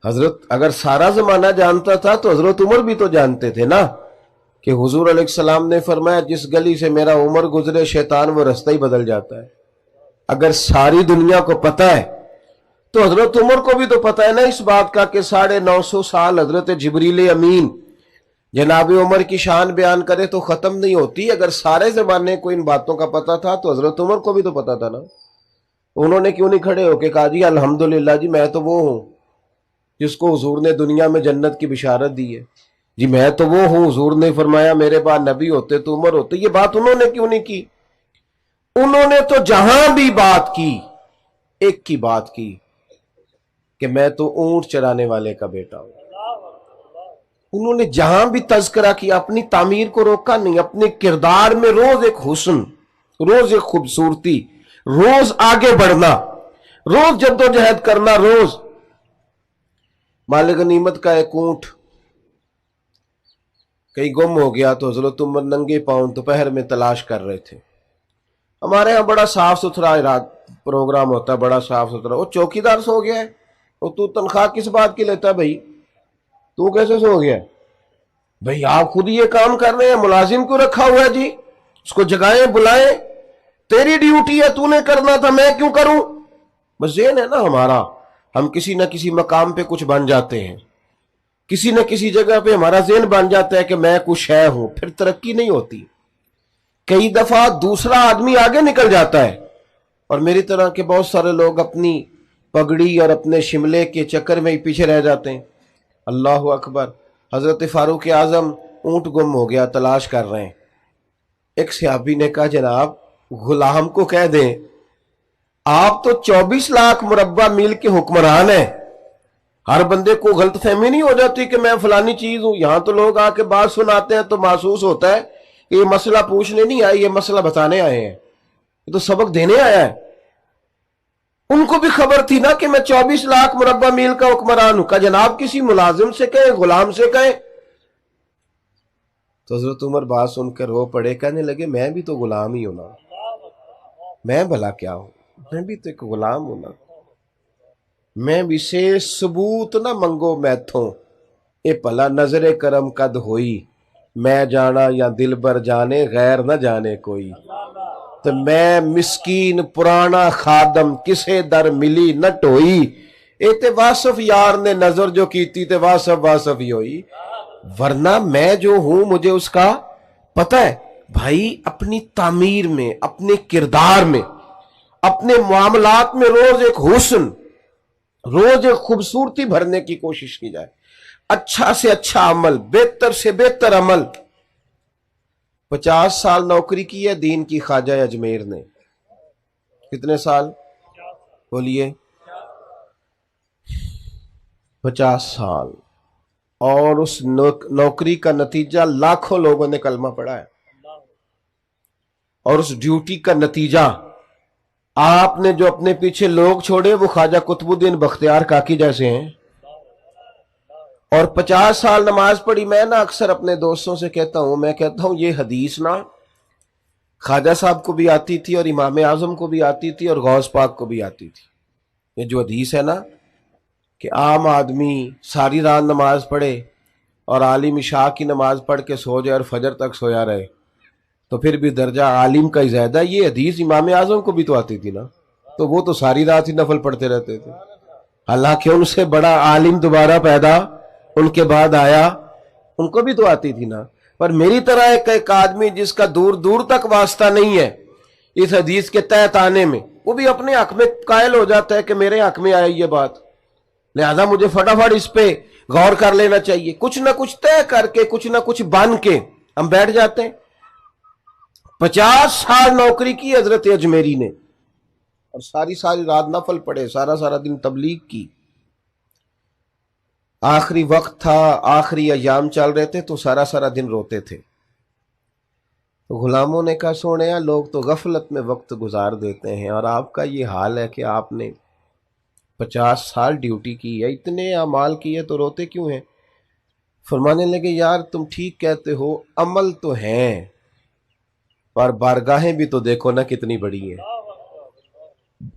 حضرت اگر سارا زمانہ جانتا تھا تو حضرت عمر بھی تو جانتے تھے نا کہ حضور علیہ السلام نے فرمایا جس گلی سے میرا عمر گزرے شیطان وہ رستہ ہی بدل جاتا ہے۔ اگر ساری دنیا کو پتہ ہے تو حضرت عمر کو بھی تو پتہ ہے نا اس بات کا کہ 950 سال حضرت جبریل امین جناب عمر کی شان بیان کرے تو ختم نہیں ہوتی۔ اگر سارے زمانے کو ان باتوں کا پتہ تھا تو حضرت عمر کو بھی تو پتہ تھا نا۔ انہوں نے کیوں نہیں کھڑے ہو کے کہا جی الحمدللہ جی میں تو وہ ہوں جس کو حضور نے دنیا میں جنت کی بشارت دی ہے، جی میں تو وہ ہوں، حضور نے فرمایا میرے بعد نبی ہوتے تو عمر ہوتے۔ یہ بات انہوں نے کیوں نہیں کی؟ انہوں نے تو جہاں بھی بات کی ایک کی بات کی کہ میں تو اونٹ چرانے والے کا بیٹا ہوں۔ انہوں نے جہاں بھی تذکرہ کیا اپنی تعمیر کو روکا نہیں، اپنے کردار میں روز ایک حسن، روز ایک خوبصورتی، روز آگے بڑھنا، روز جدوجہد کرنا۔ روز مال غنیمت کا ایک اونٹ کہیں گم ہو گیا تو حضرت عمر ننگے پاؤں دوپہر میں تلاش کر رہے تھے۔ ہمارے ہاں بڑا صاف ستھرا پروگرام ہوتا ہے، بڑا صاف ستھرا۔ وہ چوکیدار سو گیا ہے، اور تو تنخواہ کس بات کی لیتا ہے بھائی؟ تو کیسے سو گیا؟ بھائی آپ خود یہ کام کر رہے ہیں، ملازم کیوں رکھا ہوا ہے جی؟ اس کو جگائیں بلائیں، تیری ڈیوٹی ہے تو نے کرنا تھا، میں کیوں کروں؟ بس ذہن ہے نا ہمارا، ہم کسی نہ کسی مقام پہ کچھ بن جاتے ہیں، کسی نہ کسی جگہ پہ ہمارا ذہن بن جاتا ہے کہ میں کچھ ہے ہوں، پھر ترقی نہیں ہوتی۔ کئی دفعہ دوسرا آدمی آگے نکل جاتا ہے اور میری طرح کے بہت سارے لوگ اپنی پگڑی اور اپنے شملے کے چکر میں ہی پیچھے رہ جاتے ہیں۔ اللہ اکبر۔ حضرت فاروق اعظم اونٹ گم ہو گیا، تلاش کر رہے ہیں۔ ایک صحابی نے کہا جناب غلام کو کہہ دیں آپ تو 24 لاکھ مربع میل کے حکمران ہیں، ہر بندے کو غلط فہمی نہیں ہو جاتی کہ میں فلانی چیز ہوں؟ یہاں تو لوگ آ کے بات سناتے ہیں تو محسوس ہوتا ہے کہ یہ مسئلہ پوچھنے نہیں آئے، یہ مسئلہ بتانے آئے ہیں، یہ تو سبق دینے آیا ہے۔ ان کو بھی خبر تھی نا کہ میں 24 لاکھ مربع میل کا حکمران ہوں۔ کہ جناب کسی ملازم سے کہیں، غلام سے کہیں۔ تو حضرت عمر بات سن کر رو پڑے، کہنے لگے میں بھی تو غلام ہی ہوں نا، میں بھلا کیا ہوں، میں بھی تو ایک غلام ہوں نا، میں بھی سے ثبوت نہ منگو میتھوں، اے پلا نظر کرم قد ہوئی، میں جانا یا دل بر جانے غیر نہ جانے کوئی۔ تو میں مسکین پرانا خادم کسے در ملی نہ ٹوئی، اے تے واصف یار نے نظر جو کیتی تے واصف ہی ہوئی۔ ورنہ میں جو ہوں مجھے اس کا پتہ ہے۔ بھائی اپنی تعمیر میں، اپنے کردار میں، اپنے معاملات میں روز ایک حسن، روز ایک خوبصورتی بھرنے کی کوشش کی جائے، اچھا سے اچھا عمل، بہتر سے بہتر عمل۔ 50 سال نوکری کی ہے دین کی خواجہ اجمیر نے۔ کتنے سال بولیے؟ 50 سال۔ اور اس نوکری کا نتیجہ لاکھوں لوگوں نے کلمہ پڑھا ہے، اور اس ڈیوٹی کا نتیجہ آپ نے جو اپنے پیچھے لوگ چھوڑے وہ خواجہ قطب الدین بختیار کاکی جیسے ہیں۔ اور 50 سال نماز پڑھی۔ میں نا اکثر اپنے دوستوں سے کہتا ہوں یہ حدیث نا خواجہ صاحب کو بھی آتی تھی اور امام اعظم کو بھی آتی تھی اور غوث پاک کو بھی آتی تھی۔ یہ جو حدیث ہے نا کہ عام آدمی ساری رات نماز پڑھے اور عالم عشاء کی نماز پڑھ کے سو جائے اور فجر تک سویا رہے تو پھر بھی درجہ عالم کا ہی زیادہ ہے۔ یہ حدیث امام اعظم کو بھی تو آتی تھی نا، تو وہ تو ساری رات ہی نفل پڑھتے رہتے تھے، حالانکہ ان سے بڑا عالم دوبارہ پیدا ان کے بعد آیا، ان کو بھی تو آتی تھی نا۔ پر میری طرح ایک آدمی جس کا دور دور تک واسطہ نہیں ہے اس حدیث کے تحت آنے میں، وہ بھی اپنے حق میں قائل ہو جاتا ہے کہ میرے حق میں آئی یہ بات، لہذا مجھے فٹافٹ اس پہ غور کر لینا چاہیے۔ کچھ نہ کچھ طے کر کے، کچھ نہ کچھ بن کے ہم بیٹھ جاتے ہیں۔ 50 سال نوکری کی حضرت اجمیری نے، اور ساری رات نفل پڑے، سارا دن تبلیغ کی۔ آخری وقت تھا، آخری ایام چل رہے تھے تو سارا دن روتے تھے۔ تو غلاموں نے کہا سونے لوگ تو غفلت میں وقت گزار دیتے ہیں، اور آپ کا یہ حال ہے کہ آپ نے 50 سال ڈیوٹی کی ہے، اتنے اعمال کیے تو روتے کیوں ہیں؟ فرمانے لگے یار تم ٹھیک کہتے ہو، عمل تو ہیں پر بارگاہیں بھی تو دیکھو نا کتنی بڑی ہیں،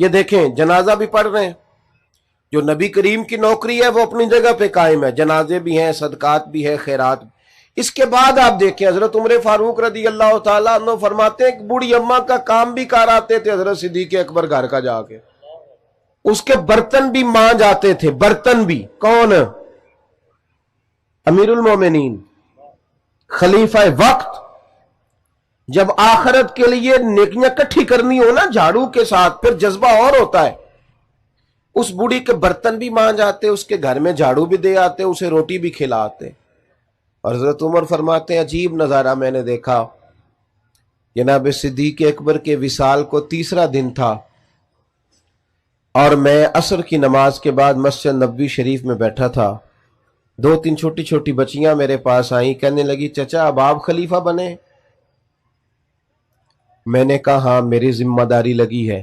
یہ دیکھیں جنازہ بھی پڑھ رہے ہیں، جو نبی کریم کی نوکری ہے وہ اپنی جگہ پہ قائم ہے، جنازے بھی ہیں، صدقات بھی ہے، خیرات بھی۔ اس کے بعد آپ دیکھیں حضرت عمر فاروق رضی اللہ تعالیٰ عنہ فرماتے ہیں کہ بوڑھی اماں کا کام بھی کر آتے تھے حضرت صدیق اکبر گھر کا جا کے، اس کے برتن بھی مانج آتے تھے، برتن بھی۔ کون؟ امیر المومنین، خلیفہ وقت۔ جب آخرت کے لیے نیکیاں کٹھی کرنی ہو نا جھاڑو کے ساتھ، پھر جذبہ اور ہوتا ہے۔ اس بوڑھی کے برتن بھی مانج آتے، اس کے گھر میں جھاڑو بھی دے آتے، اسے روٹی بھی کھلاتے۔ اور حضرت عمر فرماتے ہیں عجیب نظارہ میں نے دیکھا، جناب صدیق اکبر کے وصال کو تیسرا دن تھا، اور میں عصر کی نماز کے بعد مسجد نبوی شریف میں بیٹھا تھا، 2-3 چھوٹی چھوٹی بچیاں میرے پاس آئیں، کہنے لگی چچا اب آپ خلیفہ بنے؟ میں نے کہا ہاں میری ذمہ داری لگی ہے۔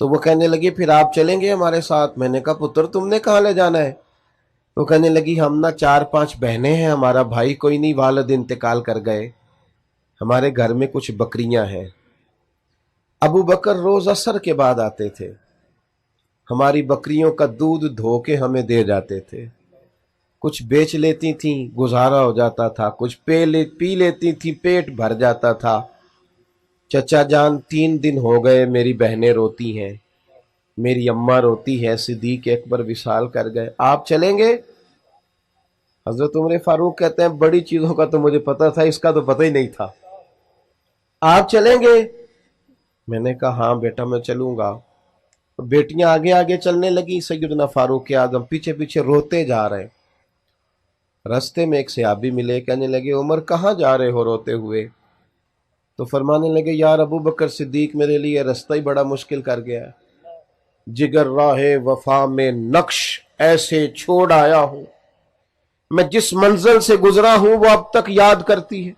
تو وہ کہنے لگی پھر آپ چلیں گے ہمارے ساتھ؟ میں نے کہا پتر تم نے کہاں لے جانا ہے؟ تو کہنے لگی ہم نا 4-5 بہنیں ہیں، ہمارا بھائی کوئی نہیں، والد انتقال کر گئے، ہمارے گھر میں کچھ بکریاں ہیں۔ ابو بکر روز عصر کے بعد آتے تھے، ہماری بکریوں کا دودھ دھو کے ہمیں دے جاتے تھے، کچھ بیچ لیتی تھیں گزارا ہو جاتا تھا، کچھ پی لیتی تھی پیٹ بھر جاتا تھا۔ چچا جان 3 دن ہو گئے میری بہنیں روتی ہیں، میری اماں روتی ہے، صدیق اکبر وصال کر گئے، آپ چلیں گے؟ حضرت عمر فاروق کہتے ہیں بڑی چیزوں کا تو مجھے پتا تھا، اس کا تو پتہ ہی نہیں تھا، آپ چلیں گے؟ میں نے کہا ہاں بیٹا میں چلوں گا۔ بیٹیاں آگے آگے چلنے لگی، سیدنا فاروق اعظم پیچھے پیچھے روتے جا رہے۔ رستے میں ایک صحابی ملے، کہنے لگے عمر کہاں جا رہے ہو روتے ہوئے؟ تو فرمانے لگے یار ابو بکر صدیق میرے لیے رستہ ہی بڑا مشکل کر گیا ہے، جگر راہ وفا میں نقش ایسے چھوڑ آیا ہوں، میں جس منزل سے گزرا ہوں وہ اب تک یاد کرتی ہے۔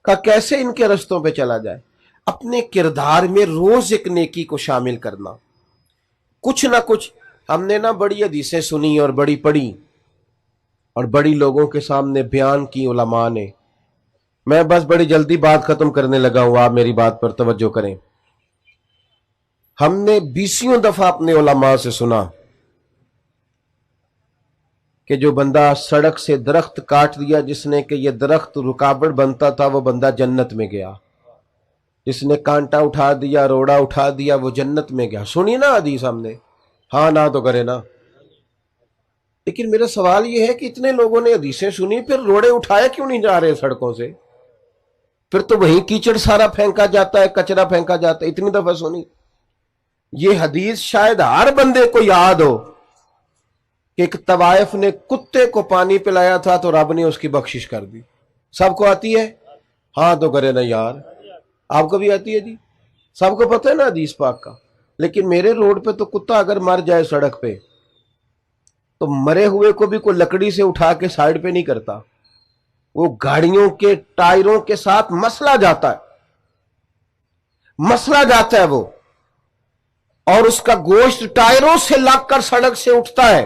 کہا کیسے ان کے رستوں پہ چلا جائے؟ اپنے کردار میں روز ایک نیکی کو شامل کرنا، کچھ نہ کچھ۔ ہم نے نا بڑی حدیثیں سنی اور بڑی پڑھی اور بڑی لوگوں کے سامنے بیان کی علماء نے، میں بس بڑی جلدی بات ختم کرنے لگا ہوں، آپ میری بات پر توجہ کریں۔ ہم نے 20 دفعہ اپنے علماء سے سنا کہ جو بندہ سڑک سے درخت کاٹ دیا جس نے کہ یہ درخت رکاوٹ بنتا تھا وہ بندہ جنت میں گیا، جس نے کانٹا اٹھا دیا، روڑا اٹھا دیا، وہ جنت میں گیا۔ سنی نا حدیث ہم نے؟ ہاں نہ تو کرے نا۔ لیکن میرا سوال یہ ہے کہ اتنے لوگوں نے حدیثیں سنی، پھر روڑے اٹھائے کیوں نہیں جا رہے سڑکوں سے؟ پھر تو وہیں کیچڑ سارا پھینکا جاتا ہے، کچرا پھینکا جاتا ہے، اتنی دفعہ سنی۔ یہ حدیث شاید ہر بندے کو یاد ہو کہ ایک طوائف نے کتے کو پانی پلایا تھا تو رب نے اس کی بخشش کر دی۔ سب کو آتی ہے؟ ہاں تو کرے نا یار، آپ کو بھی آتی ہے جی، سب کو پتہ ہے نا حدیث پاک کا۔ لیکن میرے روڈ پہ تو کتا اگر مر جائے سڑک پہ تو مرے ہوئے کو بھی کوئی لکڑی سے اٹھا کے سائیڈ پہ نہیں کرتا، وہ گاڑیوں کے ٹائروں کے ساتھ مسلا جاتا ہے، مسلا جاتا ہے وہ، اور اس کا گوشت ٹائروں سے لگ کر سڑک سے اٹھتا ہے۔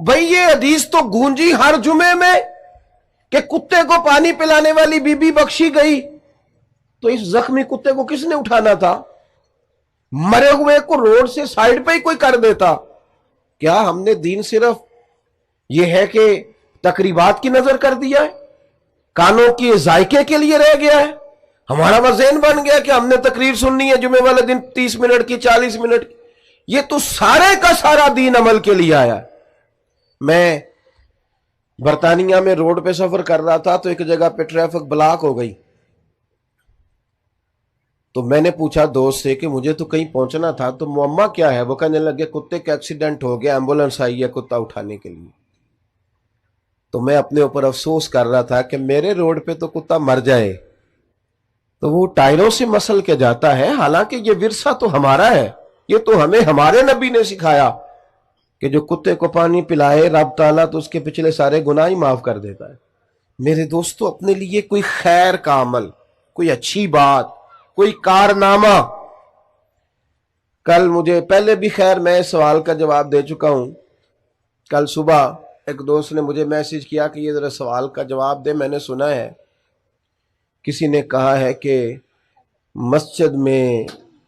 بھئی یہ حدیث تو گونجی ہر جمعے میں کہ کتے کو پانی پلانے والی بی بی بخشی گئی، تو اس زخمی کتے کو کس نے اٹھانا تھا؟ مرے ہوئے کو روڈ سے سائیڈ پہ ہی کوئی کر دیتا۔ کیا ہم نے دین صرف یہ ہے کہ تقریبات کی نظر کر دیا ہے، کانوں کی ذائقے کے لیے رہ گیا ہے؟ ہمارا وہ ذہن بن گیا کہ ہم نے تقریر سننی ہے جمعے والے دن 30 منٹ کی، 40 منٹ کی۔ یہ تو سارے کا سارا دین عمل کے لیے آیا ہے۔ میں برطانیہ میں روڈ پہ سفر کر رہا تھا تو ایک جگہ پہ ٹریفک بلاک ہو گئی، تو میں نے پوچھا دوست سے کہ مجھے تو کہیں پہنچنا تھا، تو معمہ کیا ہے؟ وہ کہنے لگے کتے کا ایکسیڈنٹ ہو گیا، ایمبولنس آئی ہے کتا اٹھانے کے لیے۔ تو میں اپنے اوپر افسوس کر رہا تھا کہ میرے روڈ پہ تو کتا مر جائے تو وہ ٹائروں سے مسل کے جاتا ہے، حالانکہ یہ ورثہ تو ہمارا ہے، یہ تو ہمیں ہمارے نبی نے سکھایا کہ جو کتے کو پانی پلائے رب تعالیٰ تو اس کے پچھلے سارے گناہ ہی معاف کر دیتا ہے۔ میرے دوستو اپنے لیے کوئی خیر کا عمل، کوئی اچھی بات، کوئی کارنامہ۔ کل مجھے پہلے بھی خیر میں اس سوال کا جواب دے چکا ہوں، کل صبح ایک دوست نے مجھے میسج کیا کہ یہ ذرا سوال کا جواب دے، میں نے سنا ہے کسی نے کہا ہے کہ مسجد میں